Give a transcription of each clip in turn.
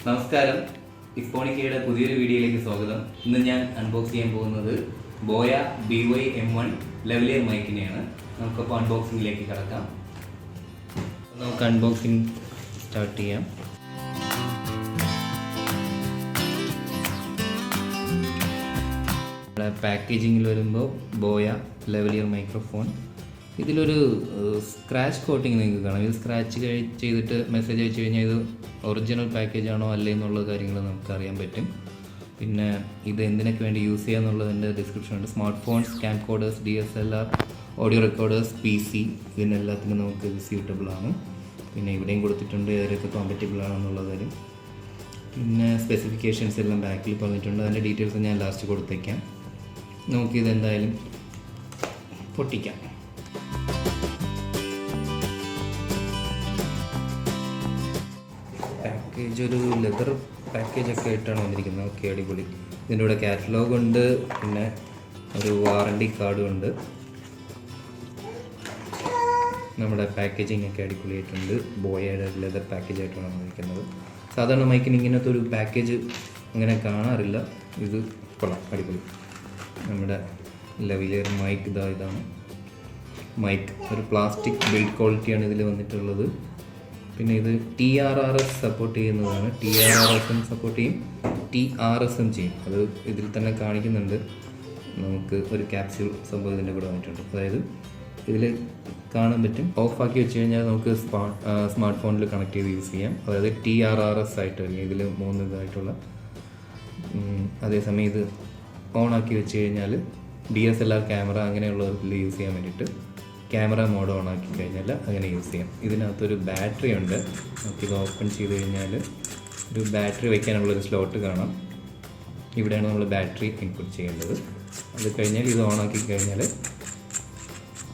നമസ്കാരം, ഇസ്പോണിക്കയുടെ പുതിയൊരു വീഡിയോയിലേക്ക് സ്വാഗതം. ഇന്ന് ഞാൻ അൺബോക്സ് ചെയ്യാൻ പോകുന്നത് ബോയ BY M1 ലെവലിയർ മൈക്കിനെയാണ്. നമുക്കപ്പോൾ അൺബോക്സിങ്ങിലേക്ക് കിടക്കാം. നമുക്ക് അൺബോക്സിങ് സ്റ്റാർട്ട് ചെയ്യാം. പാക്കേജിങ്ങിൽ വരുമ്പോൾ ബോയ ലെവലിയർ മൈക്രോഫോൺ. ഇതിലൊരു സ്ക്രാച്ച് കോട്ടിങ് നിങ്ങൾക്ക് കാണാം. ഇത് സ്ക്രാച്ച് ചെയ്തിട്ട് മെസ്സേജ് അയച്ചു കഴിഞ്ഞാൽ ഇത് ഒറിജിനൽ പാക്കേജ് ആണോ അല്ലേ എന്നുള്ള കാര്യങ്ങൾ നമുക്ക് അറിയാൻ പറ്റും. പിന്നെ ഇത് എന്തിനൊക്കെ വേണ്ടി യൂസ് ചെയ്യുക എന്നുള്ളതിൻ്റെ ഡിസ്ക്രിപ്ഷൻ ഉണ്ട്. Smart phones, cam coders, DSLR, audio recorders, PC ഇതിനെല്ലാത്തിനും നമുക്ക് ഇത് സ്യൂട്ടബിൾ ആണ്. പിന്നെ ഇവിടെയും കൊടുത്തിട്ടുണ്ട് ഏതൊക്കെ കോമ്പറ്റബിൾ ആണെന്നുള്ള കാര്യം. പിന്നെ സ്പെസിഫിക്കേഷൻസ് എല്ലാം ബാക്കിൽ പറഞ്ഞിട്ടുണ്ട്. അതിൻ്റെ ഡീറ്റെയിൽസ് ഞാൻ ലാസ്റ്റ് കൊടുത്തേക്കാം. നമുക്കിത് എന്തായാലും പൊട്ടിക്കാം. പാക്കേജ് ഒരു ലെതർ പാക്കേജൊക്കെ ആയിട്ടാണ് വന്നിരിക്കുന്നത്. ഓക്കെ, അടിപൊളി. ഇതിൻ്റെ കൂടെ കാറ്റലോഗ് ഉണ്ട്, പിന്നെ ഒരു വാറണ്ടി കാർഡും ഉണ്ട്. നമ്മുടെ പാക്കേജിങ് ഒക്കെ അടിപൊളിയായിട്ടുണ്ട്. ബോയയുടെ ലെതർ പാക്കേജ് ആയിട്ടാണ് വന്നിരിക്കുന്നത്. സാധാരണ മൈക്കിന് ഇങ്ങനത്തെ ഒരു പാക്കേജ് അങ്ങനെ കാണാറില്ല. ഇത് കൊള്ളാം, അടിപൊളി. നമ്മുടെ ലെവലിയർ മൈക്ക് ഇതാണ് മൈക്ക്. ഒരു പ്ലാസ്റ്റിക് ബിൽഡ് ക്വാളിറ്റിയാണ് ഇതിൽ വന്നിട്ടുള്ളത്. പിന്നെ ഇത് TRRS സപ്പോർട്ട് ചെയ്യുന്നതാണ്. TRRSും സപ്പോർട്ട് ചെയ്യും, TRSും ചെയ്യും. അത് ഇതിൽ തന്നെ കാണിക്കുന്നുണ്ട്. നമുക്ക് ഒരു ക്യാപ്സ്യൂൾ സംഭവം ഇതിൻ്റെ കൂടെ വന്നിട്ടുണ്ട്. അതായത് ഇതിൽ കാണാൻ പറ്റും. ഓഫാക്കി വെച്ച് കഴിഞ്ഞാൽ നമുക്ക് സ്മാർട്ട് ഫോണിൽ കണക്ട് ചെയ്ത് യൂസ് ചെയ്യാം. അതായത് TRRS ആയിട്ട് വരും. ഇതിൽ 3 ഇതായിട്ടുള്ള. അതേസമയം ഇത് ഓണാക്കി വെച്ച് കഴിഞ്ഞാൽ DSLR ക്യാമറ അങ്ങനെയുള്ളവർക്ക് യൂസ് ചെയ്യാൻ വേണ്ടിയിട്ട് ക്യാമറ മോഡ് ഓൺ ആക്കി കഴിഞ്ഞാൽ അങ്ങനെ യൂസ് ചെയ്യാം. ഇതിനകത്തൊരു ബാറ്ററി ഉണ്ട്. നമുക്കിത് ഓപ്പൺ ചെയ്ത് കഴിഞ്ഞാൽ ഒരു ബാറ്ററി വയ്ക്കാനുള്ളൊരു സ്ലോട്ട് കാണാം. ഇവിടെയാണ് നമ്മൾ ബാറ്ററി ഇൻപുട്ട് ചെയ്യേണ്ടത്. അത് കഴിഞ്ഞാൽ ഇത് ഓൺ ആക്കി കഴിഞ്ഞാൽ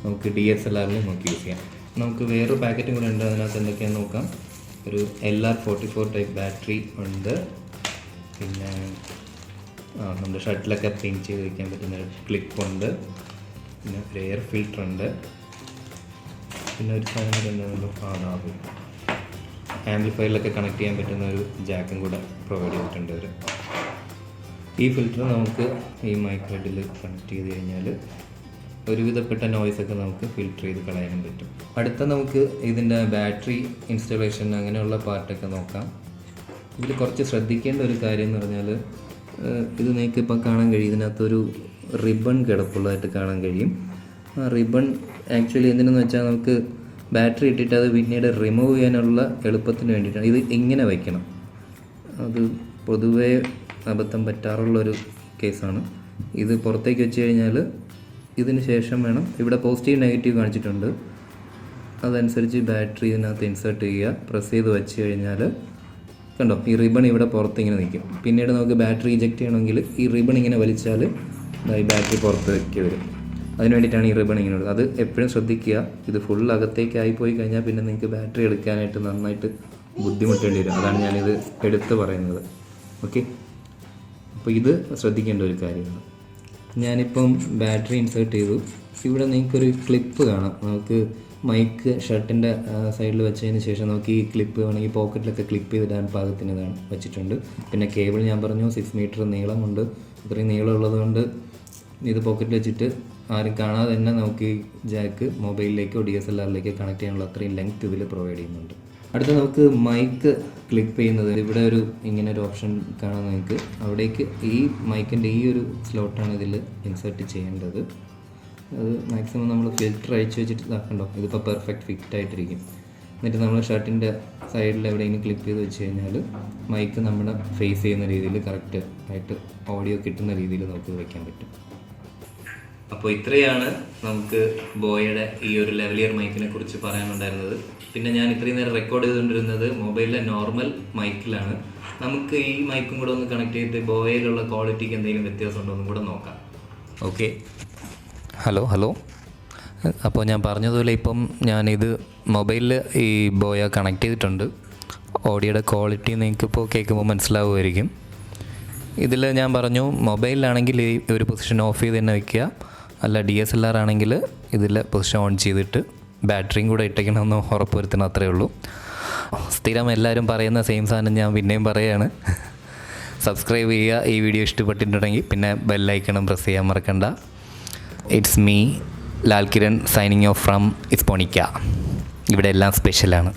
നമുക്ക് DSLRൽ നമുക്ക് യൂസ് ചെയ്യാം. നമുക്ക് വേറൊരു പാക്കറ്റും കൂടെ ഉണ്ട്. അതിനകത്ത് എന്തൊക്കെയാണെന്ന് നോക്കാം. ഒരു LR44 ടൈപ്പ് ബാറ്ററി ഉണ്ട്. പിന്നെ നമ്മുടെ ഷട്ടിലൊക്കെ പെയിൻറ്റ് ചെയ്ത് വയ്ക്കാൻ പറ്റുന്ന ക്ലിപ്പുണ്ട്. പിന്നെ ഒരു എയർ ഫിൽറ്റർ ഉണ്ട്. പിന്നെ ഒരു സാധനം കൂടെ ഉണ്ടാകുമല്ലോ, ആംപ്ലിഫയറിലൊക്കെ കണക്ട് ചെയ്യാൻ പറ്റുന്ന ഒരു ജാക്കും കൂടെ പ്രൊവൈഡ് ചെയ്തിട്ടുണ്ട് അവർ. ഈ ഫിൽറ്റർ നമുക്ക് ഈ മൈക്ക് ഹെഡിൽ കണക്ട് ചെയ്ത് കഴിഞ്ഞാൽ ഒരുവിധപ്പെട്ട നോയ്സൊക്കെ നമുക്ക് ഫിൽറ്റർ ചെയ്ത് കളയാനും പറ്റും. അടുത്ത നമുക്ക് ഇതിൻ്റെ ബാറ്ററി ഇൻസ്റ്റലേഷൻ അങ്ങനെയുള്ള പാർട്ടൊക്കെ നോക്കാം. ഇതിൽ കുറച്ച് ശ്രദ്ധിക്കേണ്ട ഒരു കാര്യം എന്ന് പറഞ്ഞാൽ, ഇത് നിങ്ങൾക്ക് ഇപ്പം കാണാൻ കഴിയും. ഇതിനകത്തൊരു റിബൺ കിടപ്പുള്ളതായിട്ട് കാണാൻ കഴിയും. ആ റിബൺ ആക്ച്വലി എന്തിനെന്ന് വെച്ചാൽ നമുക്ക് ബാറ്ററി ഇട്ടിട്ട് അത് പിന്നീട് റിമൂവ് ചെയ്യാനുള്ള എളുപ്പത്തിന് വേണ്ടിയിട്ടാണ്. ഇത് ഇങ്ങനെ വയ്ക്കണം. അത് പൊതുവേ അബദ്ധം പറ്റാറുള്ളൊരു കേസാണ്. ഇത് പുറത്തേക്ക് വെച്ച് കഴിഞ്ഞാൽ ഇതിന് ശേഷം വേണം, ഇവിടെ പോസിറ്റീവ് നെഗറ്റീവ് കാണിച്ചിട്ടുണ്ട്, അതനുസരിച്ച് ബാറ്ററി ഇതിനകത്ത് ഇൻസേർട്ട് ചെയ്യുക. പ്രസ് ചെയ്ത് വെച്ച് കഴിഞ്ഞാൽ കണ്ടോ, ഈ റിബൺ ഇവിടെ പുറത്ത് ഇങ്ങനെ നിൽക്കും. പിന്നീട് നമുക്ക് ബാറ്ററി ഇജക്റ്റ് ചെയ്യണമെങ്കിൽ ഈ റിബൺ ഇങ്ങനെ വലിച്ചാൽ ഈ ബാറ്ററി പുറത്തേക്ക് വരും. അതിന് വേണ്ടിയിട്ടാണ് ഈ റിബൺ ഇങ്ങനെ ഉള്ളത്. അത് എപ്പോഴും ശ്രദ്ധിക്കുക. ഇത് ഫുൾ അകത്തേക്കായി പോയി കഴിഞ്ഞാൽ പിന്നെ നിങ്ങൾക്ക് ബാറ്ററി എടുക്കാനായിട്ട് നന്നായിട്ട് ബുദ്ധിമുട്ടേണ്ടി വരും. അതാണ് ഞാനിത് എടുത്ത് പറയുന്നത്. ഓക്കെ, അപ്പോൾ ഇത് ശ്രദ്ധിക്കേണ്ട ഒരു കാര്യമാണ്. ഞാനിപ്പം ബാറ്ററി ഇൻസേർട്ട് ചെയ്തു. ഇവിടെ നിങ്ങൾക്കൊരു ക്ലിപ്പ് കാണാം. നമുക്ക് മൈക്ക് ഷർട്ടിൻ്റെ സൈഡിൽ വെച്ചതിന് ശേഷം നമുക്ക് ഈ ക്ലിപ്പ് വേണമെങ്കിൽ പോക്കറ്റിലൊക്കെ ക്ലിപ്പ് ചെയ്തിടാൻ പാകത്തിന് ഇതാണ് വെച്ചിട്ടുണ്ട്. പിന്നെ കേബിൾ ഞാൻ പറഞ്ഞു 6 മീറ്റർ നീളമുണ്ട്. ഇത്രയും നീളമുള്ളത് കൊണ്ട് ഇത് പോക്കറ്റിൽ വെച്ചിട്ട് ആരും കാണാതെ തന്നെ നമുക്ക് ഈ ജാക്ക് മൊബൈലിലേക്കോ DSLRലേക്കോ കണക്ട് ചെയ്യാനുള്ള അത്രയും ലെങ്ത് ഇതിൽ പ്രൊവൈഡ് ചെയ്യുന്നുണ്ട്. അടുത്ത നമുക്ക് മൈക്ക് ക്ലിപ്പ് ചെയ്യുന്നത്, ഇവിടെ ഒരു ഇങ്ങനെ ഒരു ഓപ്ഷൻ കാണാൻ നിങ്ങൾക്ക്. അവിടേക്ക് ഈ മൈക്കിൻ്റെ ഈ ഒരു സ്ലോട്ടാണ് ഇതിൽ ഇൻസേർട്ട് ചെയ്യേണ്ടത്. അത് മാക്സിമം നമ്മൾ ഫിൽറ്റർ അയച്ചു വെച്ചിട്ട് ഇതാക്കണ്ടോ, ഇതിപ്പോൾ പെർഫെക്റ്റ് ഫിറ്റ് ആയിട്ടിരിക്കും. എന്നിട്ട് നമ്മൾ ഷർട്ടിൻ്റെ സൈഡിൽ എവിടെയെങ്കിലും ക്ലിപ്പ് ചെയ്ത് വെച്ച് കഴിഞ്ഞാൽ മൈക്ക് നമ്മുടെ ഫേസ് ചെയ്യുന്ന രീതിയിൽ കറക്റ്റ് ആയിട്ട് ഓഡിയോ കിട്ടുന്ന രീതിയിൽ നമുക്ക് വയ്ക്കാൻ പറ്റും. അപ്പോൾ ഇത്രയാണ് നമുക്ക് ബോയയുടെ ഈ ഒരു ലെവലിയർ മൈക്കിനെ കുറിച്ച് പറയാനുണ്ടായിരുന്നത്. പിന്നെ ഞാൻ ഇത്രയും നേരം റെക്കോർഡ് ചെയ്തുകൊണ്ടിരുന്നത് മൊബൈലിലെ നോർമൽ മൈക്കിലാണ്. നമുക്ക് ഈ മൈക്കും കൂടെ ഒന്ന് കണക്ട് ചെയ്തിട്ട് ബോയയിലുള്ള ക്വാളിറ്റിക്ക് എന്തെങ്കിലും വ്യത്യാസം ഉണ്ടോ എന്നും കൂടെ നോക്കാം. Okay, hello. അപ്പോൾ ഞാൻ പറഞ്ഞതുപോലെ ഇപ്പം ഞാനിത് മൊബൈലിൽ ഈ ബോയ കണക്ട് ചെയ്തിട്ടുണ്ട്. ഓഡിയോയുടെ ക്വാളിറ്റി നിങ്ങൾക്കിപ്പോൾ കേൾക്കുമ്പോൾ മനസ്സിലാവുമായിരിക്കും. ഇതിൽ ഞാൻ പറഞ്ഞു മൊബൈലിലാണെങ്കിൽ ഈ ഒരു പൊസിഷൻ ഓഫ് ചെയ്ത് തന്നെ വയ്ക്കുക. അല്ല DSLR ആണെങ്കിൽ ഇതിൽ പൊസിഷൻ ഓൺ ചെയ്തിട്ട് ബാറ്ററിയും കൂടെ ഇട്ടേക്കണമെന്ന് ഉറപ്പ് വരുത്തണം. അത്രയേ ഉള്ളൂ. സ്ഥിരം എല്ലാവരും പറയുന്ന സെയിം സാധനം ഞാൻ പിന്നെയും പറയുകയാണ്. സബ്സ്ക്രൈബ് ചെയ്യുക, ഈ വീഡിയോ ഇഷ്ടപ്പെട്ടിട്ടുണ്ടെങ്കിൽ. പിന്നെ ബെല്ലൈക്കണം പ്രസ് ചെയ്യാൻ മറക്കണ്ട. It's me Lal Kiran signing off from ഇസ്പോണിക്ക. ഇവിടെ എല്ലാം സ്പെഷ്യലാണ്.